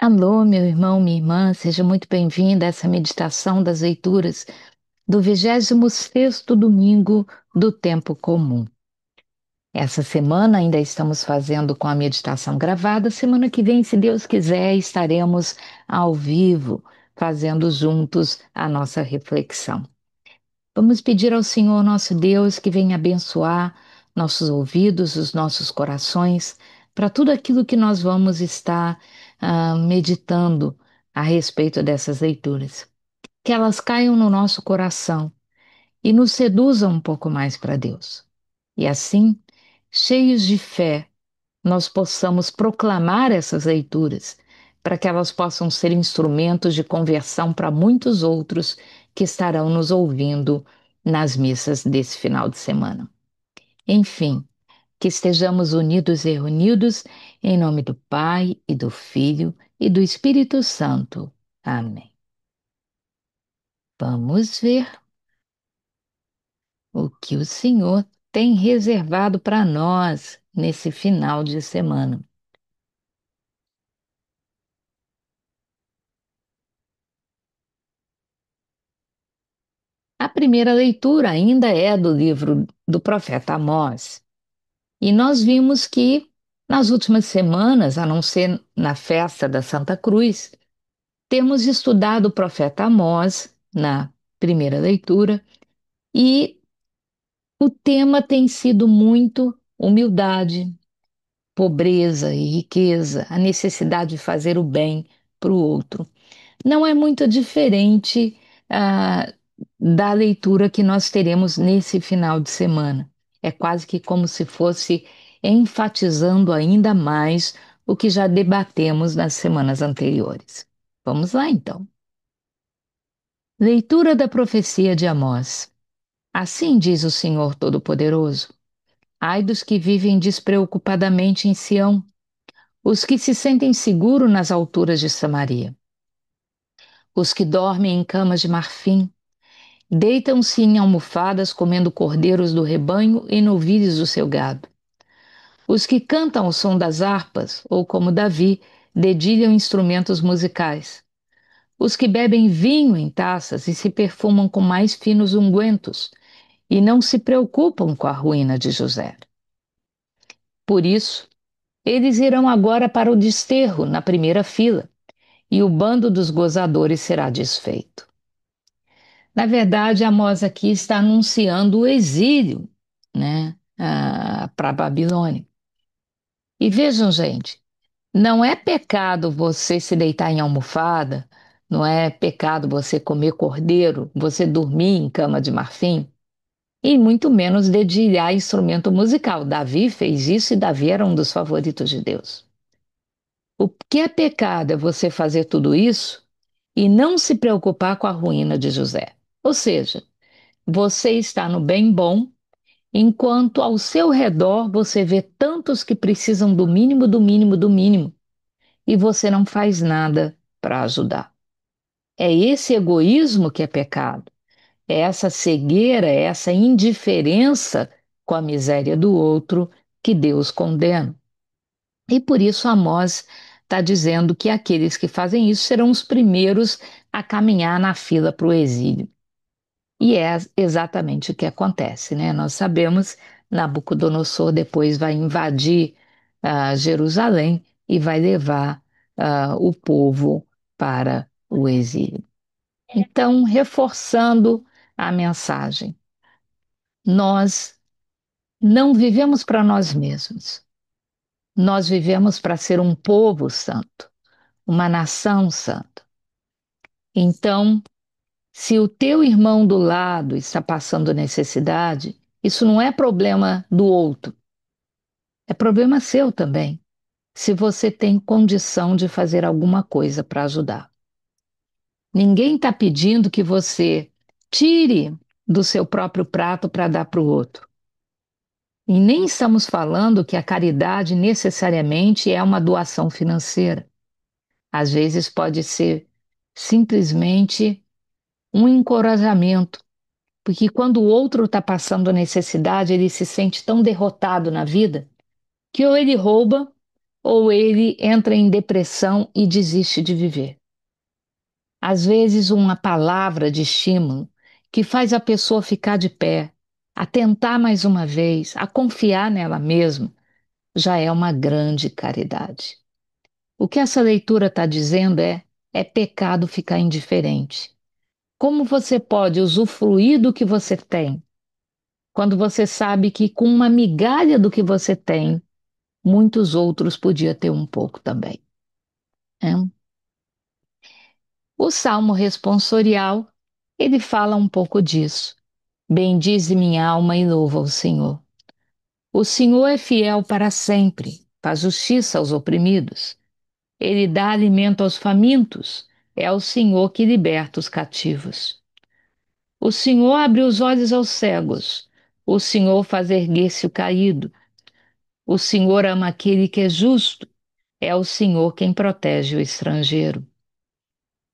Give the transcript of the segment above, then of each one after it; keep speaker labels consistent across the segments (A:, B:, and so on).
A: Alô, meu irmão, minha irmã, seja muito bem-vinda a essa meditação das leituras do 26º domingo do tempo comum. Essa semana ainda estamos fazendo com a meditação gravada. Semana que vem, se Deus quiser, estaremos ao vivo, fazendo juntos a nossa reflexão. Vamos pedir ao Senhor nosso Deus que venha abençoar nossos ouvidos, os nossos corações, para tudo aquilo que nós vamos estar meditando a respeito dessas leituras. Que elas caiam no nosso coração e nos seduzam um pouco mais para Deus. E assim, cheios de fé, nós possamos proclamar essas leituras, para que elas possam ser instrumentos de conversão para muitos outros que estarão nos ouvindo nas missas desse final de semana. Enfim, que estejamos unidos e reunidos em nome do Pai e do Filho e do Espírito Santo. Amém. Vamos ver o que o Senhor tem reservado para nós nesse final de semana. A primeira leitura ainda é do livro do profeta Amós. E nós vimos que nas últimas semanas, a não ser na festa da Santa Cruz, temos estudado o profeta Amós na primeira leitura e o tema tem sido muito humildade, pobreza e riqueza, a necessidade de fazer o bem para o outro. Não é muito diferente da leitura que nós teremos nesse final de semana. É quase que como se fosse enfatizando ainda mais o que já debatemos nas semanas anteriores. Vamos lá, então. Leitura da profecia de Amós. Assim diz o Senhor Todo-Poderoso: ai dos que vivem despreocupadamente em Sião, os que se sentem seguros nas alturas de Samaria, os que dormem em camas de marfim, deitam-se em almofadas comendo cordeiros do rebanho e novilhos do seu gado. Os que cantam ao som das harpas, ou como Davi, dedilham instrumentos musicais. Os que bebem vinho em taças e se perfumam com mais finos ungüentos, e não se preocupam com a ruína de José. Por isso, eles irão agora para o desterro, na primeira fila, e o bando dos gozadores será desfeito. Na verdade, Amós aqui está anunciando o exílio, né, para a Babilônia. E vejam, gente, não é pecado você se deitar em almofada, não é pecado você comer cordeiro, você dormir em cama de marfim, e muito menos dedilhar instrumento musical. Davi fez isso e Davi era um dos favoritos de Deus. O que é pecado é você fazer tudo isso e não se preocupar com a ruína de José. Ou seja, você está no bem bom, enquanto ao seu redor você vê tantos que precisam do mínimo, do mínimo, do mínimo, e você não faz nada para ajudar. É esse egoísmo que é pecado, é essa cegueira, é essa indiferença com a miséria do outro que Deus condena. E por isso Amós está dizendo que aqueles que fazem isso serão os primeiros a caminhar na fila para o exílio. E é exatamente o que acontece, né? Nós sabemos, Nabucodonosor depois vai invadir Jerusalém e vai levar o povo para o exílio. Então, reforçando a mensagem, nós não vivemos para nós mesmos, nós vivemos para ser um povo santo, uma nação santa. Então, se o teu irmão do lado está passando necessidade, isso não é problema do outro, é problema seu também, se você tem condição de fazer alguma coisa para ajudar. Ninguém está pedindo que você tire do seu próprio prato para dar para o outro. E nem estamos falando que a caridade necessariamente é uma doação financeira. Às vezes pode ser simplesmente um encorajamento. Porque quando o outro está passando necessidade, ele se sente tão derrotado na vida que ou ele rouba ou ele entra em depressão e desiste de viver. Às vezes, uma palavra de estímulo que faz a pessoa ficar de pé, a tentar mais uma vez, a confiar nela mesma, já é uma grande caridade. O que essa leitura está dizendo é pecado ficar indiferente. Como você pode usufruir do que você tem, quando você sabe que com uma migalha do que você tem, muitos outros podiam ter um pouco também, né? O Salmo responsorial, ele fala um pouco disso. Bendize minha alma e louva o Senhor. O Senhor é fiel para sempre, faz justiça aos oprimidos. Ele dá alimento aos famintos, é o Senhor que liberta os cativos. O Senhor abre os olhos aos cegos, o Senhor faz erguer-se o caído. O Senhor ama aquele que é justo, é o Senhor quem protege o estrangeiro.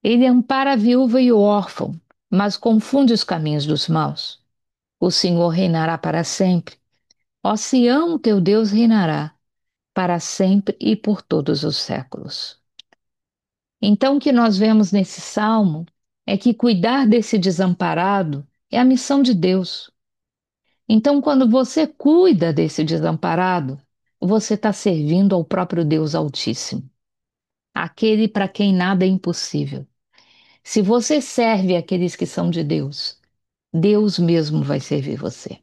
A: Ele ampara a viúva e o órfão, mas confunde os caminhos dos maus. O Senhor reinará para sempre. Ó Sião, teu Deus reinará para sempre e por todos os séculos. Então, o que nós vemos nesse salmo é que cuidar desse desamparado é a missão de Deus. Então, quando você cuida desse desamparado, você está servindo ao próprio Deus Altíssimo, aquele para quem nada é impossível. Se você serve aqueles que são de Deus, Deus mesmo vai servir você.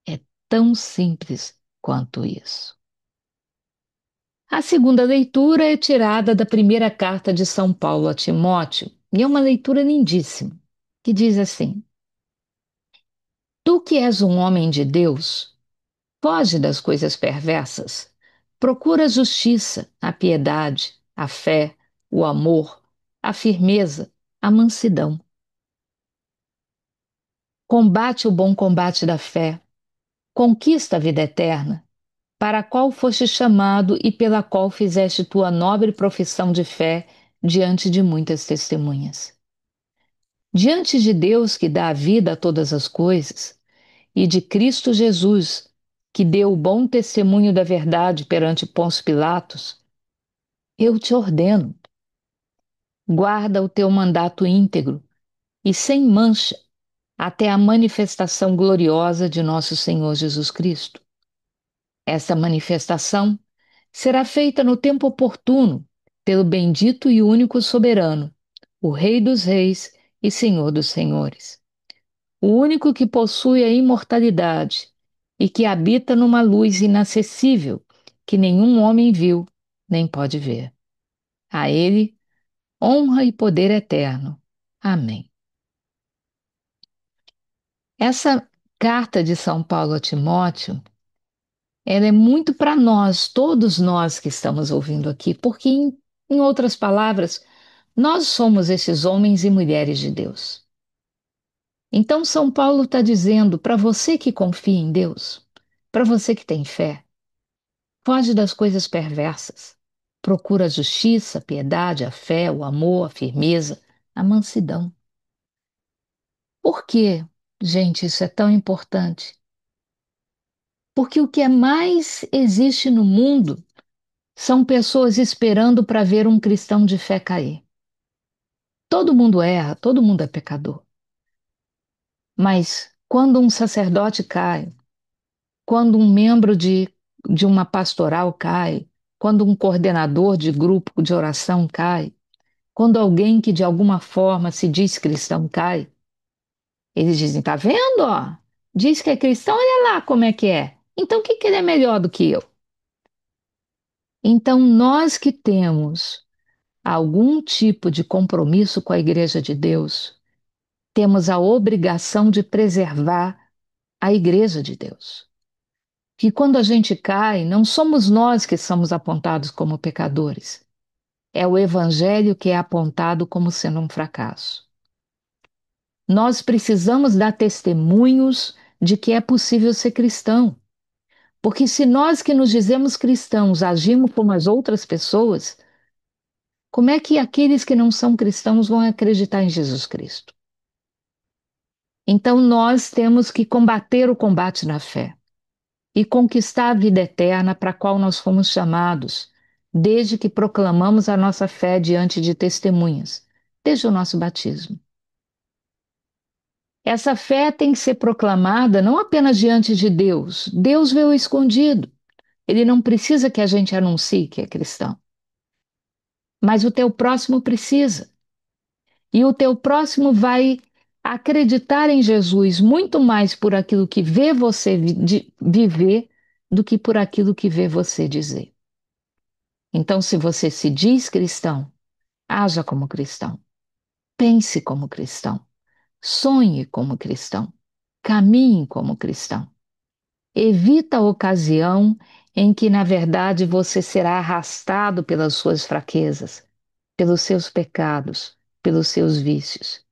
A: É tão simples quanto isso. A segunda leitura é tirada da primeira carta de São Paulo a Timóteo, e é uma leitura lindíssima, que diz assim: Tu que és um homem de Deus, foge das coisas perversas, procura a justiça, a piedade, a fé, o amor, a firmeza, a mansidão. Combate o bom combate da fé, conquista a vida eterna, para a qual foste chamado e pela qual fizeste tua nobre profissão de fé diante de muitas testemunhas. Diante de Deus que dá a vida a todas as coisas, e de Cristo Jesus, que deu o bom testemunho da verdade perante Pôncio Pilatos, eu te ordeno, guarda o teu mandato íntegro e sem mancha até a manifestação gloriosa de nosso Senhor Jesus Cristo. Essa manifestação será feita no tempo oportuno pelo bendito e único soberano, o Rei dos Reis e Senhor dos Senhores, o único que possui a imortalidade e que habita numa luz inacessível que nenhum homem viu nem pode ver. A ele, honra e poder eterno. Amém. Essa carta de São Paulo a Timóteo, ela é muito para nós, todos nós que estamos ouvindo aqui, porque, em outras palavras, nós somos esses homens e mulheres de Deus. Então, São Paulo está dizendo para você que confia em Deus, para você que tem fé, foge das coisas perversas. Procura a justiça, a piedade, a fé, o amor, a firmeza, a mansidão. Por que, gente, isso é tão importante? Porque o que é mais existe no mundo são pessoas esperando para ver um cristão de fé cair. Todo mundo erra, todo mundo é pecador. Mas quando um sacerdote cai, quando um membro de uma pastoral cai, quando um coordenador de grupo de oração cai, quando alguém que de alguma forma se diz cristão cai, eles dizem: tá vendo, ó? Diz que é cristão, olha lá como é que é. Então, o que que ele é melhor do que eu? Então, nós que temos algum tipo de compromisso com a Igreja de Deus, temos a obrigação de preservar a Igreja de Deus. Que quando a gente cai, não somos nós que somos apontados como pecadores. É o Evangelho que é apontado como sendo um fracasso. Nós precisamos dar testemunhos de que é possível ser cristão. Porque se nós que nos dizemos cristãos agimos como as outras pessoas, como é que aqueles que não são cristãos vão acreditar em Jesus Cristo? Então nós temos que combater o combate na fé. e conquistar a vida eterna para a qual nós fomos chamados, desde que proclamamos a nossa fé diante de testemunhas, desde o nosso batismo. Essa fé tem que ser proclamada não apenas diante de Deus. Deus vê o escondido. Ele não precisa que a gente anuncie que é cristão. Mas o teu próximo precisa. E o teu próximo vai acreditar em Jesus muito mais por aquilo que vê você viver do que por aquilo que vê você dizer. Então, se você se diz cristão, haja como cristão, pense como cristão, sonhe como cristão, caminhe como cristão. Evita a ocasião em que, na verdade, você será arrastado pelas suas fraquezas, pelos seus pecados, pelos seus vícios,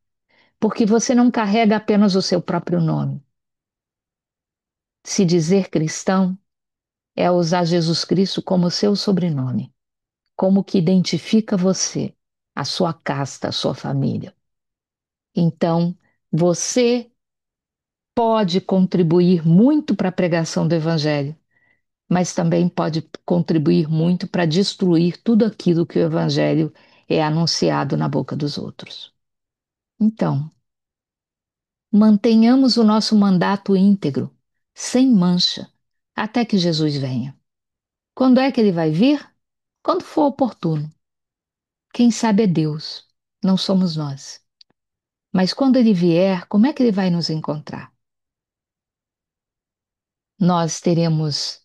A: porque você não carrega apenas o seu próprio nome. Se dizer cristão é usar Jesus Cristo como seu sobrenome, como que identifica você, a sua casta, a sua família. Então, você pode contribuir muito para a pregação do Evangelho, mas também pode contribuir muito para destruir tudo aquilo que o Evangelho é anunciado na boca dos outros. Então, mantenhamos o nosso mandato íntegro, sem mancha, até que Jesus venha. Quando é que ele vai vir? Quando for oportuno. Quem sabe é Deus, não somos nós. Mas quando ele vier, como é que ele vai nos encontrar? Nós teremos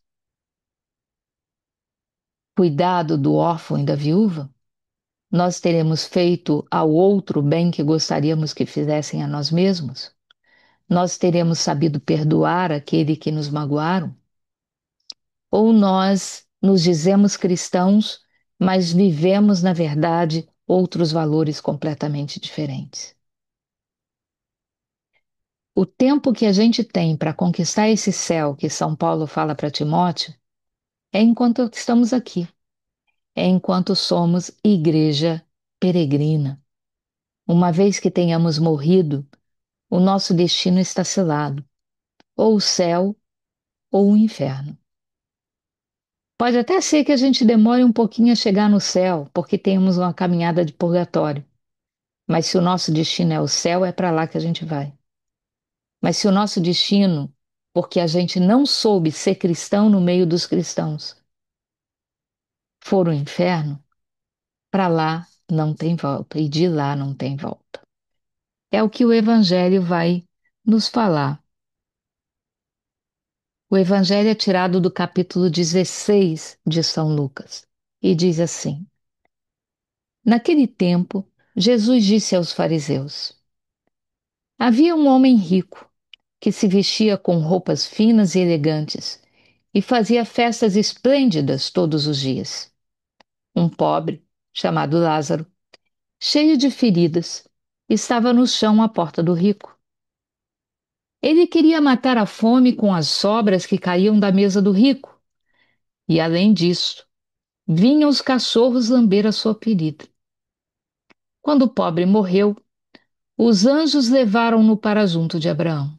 A: cuidado do órfão e da viúva? Nós teremos feito ao outro o bem que gostaríamos que fizessem a nós mesmos? Nós teremos sabido perdoar aquele que nos magoaram? Ou nós nos dizemos cristãos, mas vivemos, na verdade, outros valores completamente diferentes? O tempo que a gente tem para conquistar esse céu que São Paulo fala para Timóteo é enquanto estamos aqui, é enquanto somos igreja peregrina. Uma vez que tenhamos morrido, o nosso destino está selado, ou o céu ou o inferno. Pode até ser que a gente demore um pouquinho a chegar no céu, porque temos uma caminhada de purgatório. Mas se o nosso destino é o céu, é para lá que a gente vai. Mas se o nosso destino, porque a gente não soube ser cristão no meio dos cristãos, for o inferno, para lá não tem volta e de lá não tem volta. É o que o Evangelho vai nos falar. O Evangelho é tirado do capítulo 16 de São Lucas e diz assim: Naquele tempo, Jesus disse aos fariseus: Havia um homem rico que se vestia com roupas finas e elegantes e fazia festas esplêndidas todos os dias. Um pobre, chamado Lázaro, cheio de feridas, estava no chão à porta do rico. Ele queria matar a fome com as sobras que caíam da mesa do rico, e além disso, vinham os cachorros lamber a sua ferida. Quando o pobre morreu, os anjos levaram-no para junto de Abraão.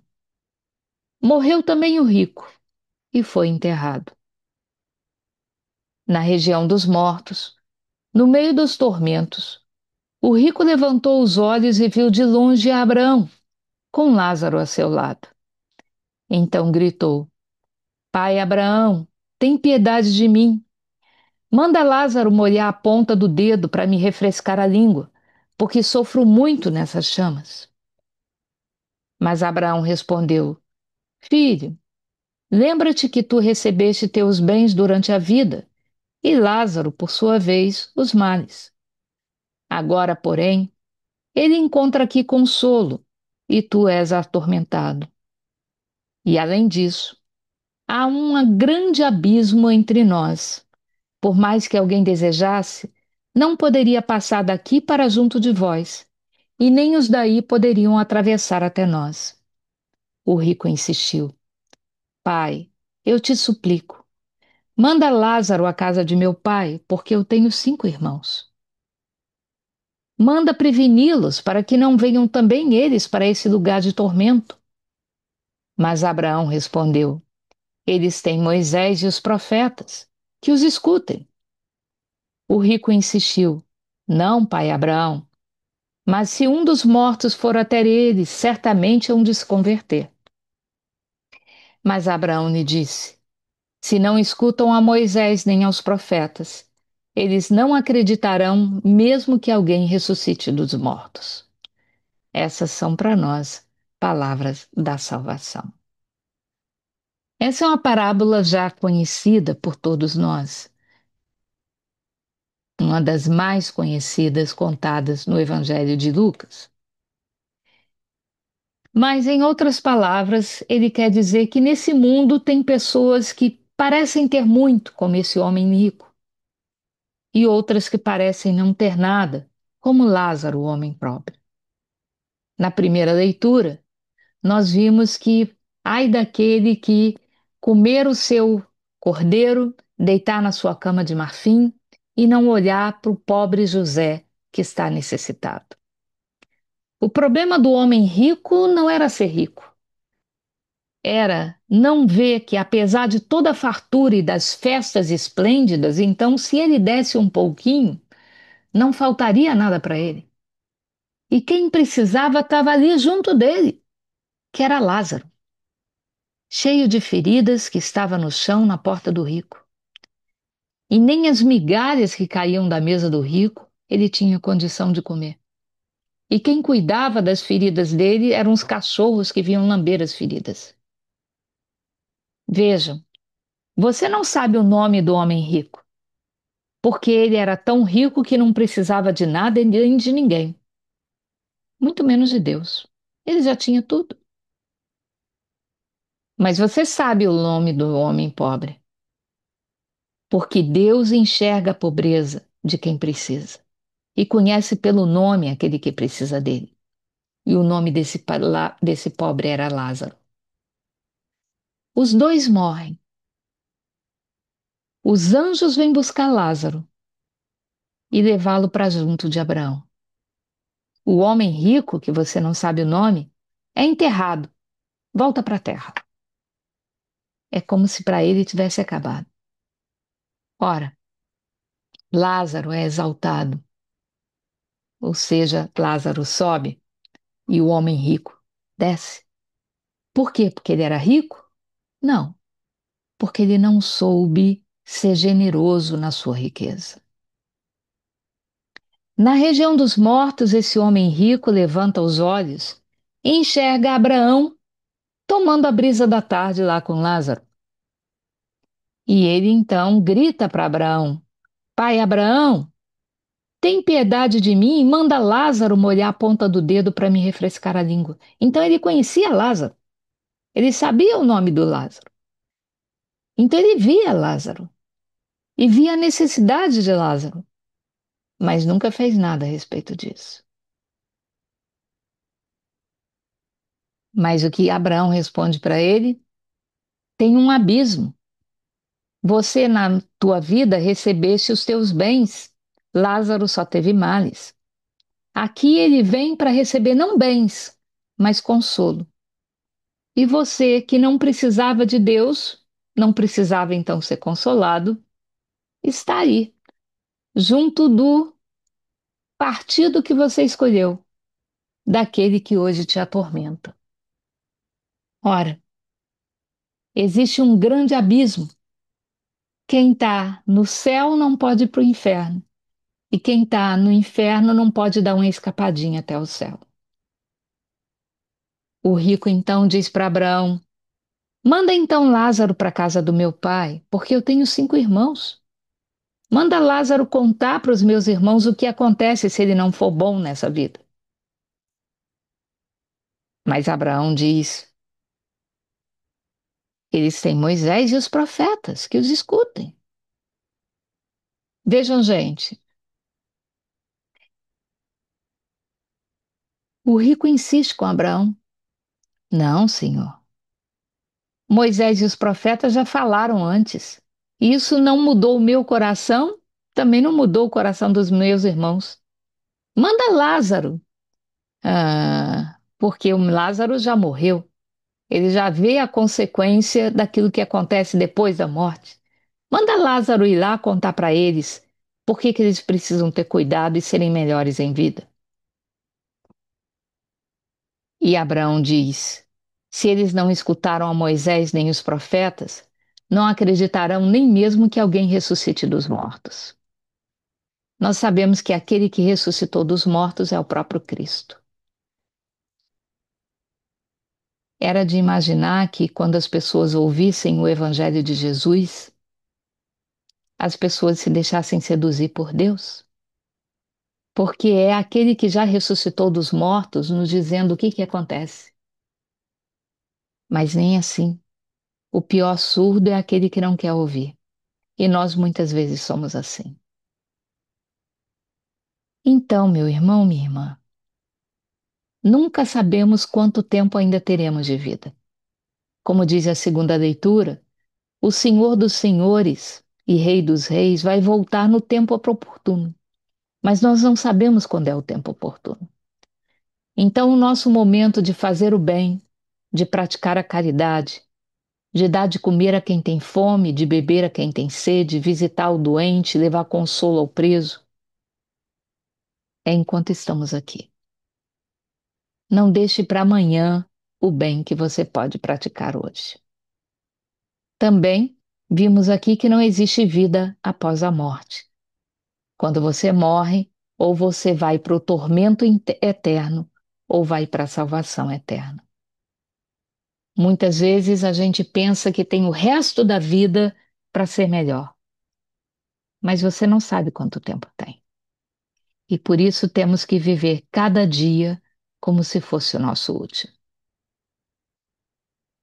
A: Morreu também o rico e foi enterrado. Na região dos mortos, no meio dos tormentos, o rico levantou os olhos e viu de longe a Abraão, com Lázaro a seu lado. Então gritou: Pai Abraão, tem piedade de mim. Manda Lázaro molhar a ponta do dedo para me refrescar a língua, porque sofro muito nessas chamas. Mas Abraão respondeu: Filho, lembra-te que tu recebeste teus bens durante a vida, e Lázaro, por sua vez, os males. Agora, porém, ele encontra aqui consolo, e tu és atormentado. E além disso, há um grande abismo entre nós. Por mais que alguém desejasse, não poderia passar daqui para junto de vós, e nem os daí poderiam atravessar até nós. O rico insistiu: Pai, eu te suplico, manda Lázaro à casa de meu pai, porque eu tenho 5 irmãos. Manda preveni-los para que não venham também eles para esse lugar de tormento. Mas Abraão respondeu: Eles têm Moisés e os profetas, que os escutem. O rico insistiu: Não, pai Abraão, mas se um dos mortos for até eles, certamente hão de se converter. Mas Abraão lhe disse: Se não escutam a Moisés nem aos profetas, eles não acreditarão, mesmo que alguém ressuscite dos mortos. Essas são para nós palavras da salvação. Essa é uma parábola já conhecida por todos nós, uma das mais conhecidas contadas no Evangelho de Lucas. Mas, em outras palavras, ele quer dizer que nesse mundo tem pessoas que parecem ter muito, como esse homem rico, e outras que parecem não ter nada, como Lázaro, o homem pobre. Na primeira leitura, nós vimos que ai daquele que comer o seu cordeiro, deitar na sua cama de marfim e não olhar para o pobre José que está necessitado. O problema do homem rico não era ser rico, era não ver que, apesar de toda a fartura e das festas esplêndidas, então, se ele desse um pouquinho, não faltaria nada para ele. E quem precisava estava ali junto dele, que era Lázaro, cheio de feridas, que estava no chão na porta do rico. E nem as migalhas que caíam da mesa do rico ele tinha condição de comer. E quem cuidava das feridas dele eram os cachorros que vinham lamber as feridas. Vejam, você não sabe o nome do homem rico, porque ele era tão rico que não precisava de nada nem de ninguém, muito menos de Deus. Ele já tinha tudo. Mas você sabe o nome do homem pobre, porque Deus enxerga a pobreza de quem precisa e conhece pelo nome aquele que precisa dele. E o nome desse pobre era Lázaro. Os dois morrem. Os anjos vêm buscar Lázaro e levá-lo para junto de Abraão. O homem rico, que você não sabe o nome, é enterrado, volta para a terra. É como se para ele tivesse acabado. Ora, Lázaro é exaltado, ou seja, Lázaro sobe e o homem rico desce. Por quê? Porque ele era rico? Não, porque ele não soube ser generoso na sua riqueza. Na região dos mortos, esse homem rico levanta os olhos e enxerga Abraão tomando a brisa da tarde lá com Lázaro. E ele então grita para Abraão: Pai Abraão, tem piedade de mim e manda Lázaro molhar a ponta do dedo para me refrescar a língua. Então ele conhecia Lázaro, ele sabia o nome do Lázaro. Então ele via Lázaro e via a necessidade de Lázaro, mas nunca fez nada a respeito disso. Mas o que Abraão responde para ele? Tem um abismo. Você, na tua vida, recebeste os teus bens. Lázaro só teve males. Aqui ele vem para receber não bens, mas consolo. E você, que não precisava de Deus, não precisava então ser consolado, está aí, junto do partido que você escolheu, daquele que hoje te atormenta. Ora, existe um grande abismo. Quem está no céu não pode ir para o inferno. E quem está no inferno não pode dar uma escapadinha até o céu. O rico então diz para Abraão: Manda então Lázaro para a casa do meu pai, porque eu tenho 5 irmãos. Manda Lázaro contar para os meus irmãos o que acontece se ele não for bom nessa vida. Mas Abraão diz: Eles têm Moisés e os profetas, que os escutem. Vejam, gente, o rico insiste com Abraão: Não, senhor. Moisés e os profetas já falaram antes. Isso não mudou o meu coração, também não mudou o coração dos meus irmãos. Manda Lázaro. Porque o Lázaro já morreu. Ele já vê a consequência daquilo que acontece depois da morte. Manda Lázaro ir lá contar para eles por que que eles precisam ter cuidado e serem melhores em vida. E Abraão diz: se eles não escutaram a Moisés nem os profetas, não acreditarão nem mesmo que alguém ressuscite dos mortos. Nós sabemos que aquele que ressuscitou dos mortos é o próprio Cristo. Era de imaginar que quando as pessoas ouvissem o Evangelho de Jesus, as pessoas se deixassem seduzir por Deus, porque é aquele que já ressuscitou dos mortos nos dizendo o que que acontece. Mas nem assim. O pior surdo é aquele que não quer ouvir. E nós muitas vezes somos assim. Então, meu irmão, minha irmã, nunca sabemos quanto tempo ainda teremos de vida. Como diz a segunda leitura, o Senhor dos Senhores e Rei dos Reis vai voltar no tempo oportuno, mas nós não sabemos quando é o tempo oportuno. Então, o nosso momento de fazer o bem, de praticar a caridade, de dar de comer a quem tem fome, de beber a quem tem sede, visitar o doente, levar consolo ao preso, é enquanto estamos aqui. Não deixe para amanhã o bem que você pode praticar hoje. Também vimos aqui que não existe vida após a morte. Quando você morre, ou você vai para o tormento eterno, ou vai para a salvação eterna. Muitas vezes a gente pensa que tem o resto da vida para ser melhor, mas você não sabe quanto tempo tem. E por isso temos que viver cada dia como se fosse o nosso último.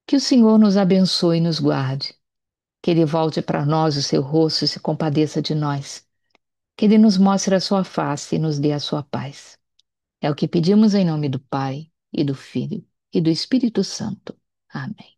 A: Que o Senhor nos abençoe e nos guarde. Que Ele volte para nós o seu rosto e se compadeça de nós. Que Ele nos mostre a sua face e nos dê a sua paz. É o que pedimos em nome do Pai, e do Filho, e do Espírito Santo. Amém.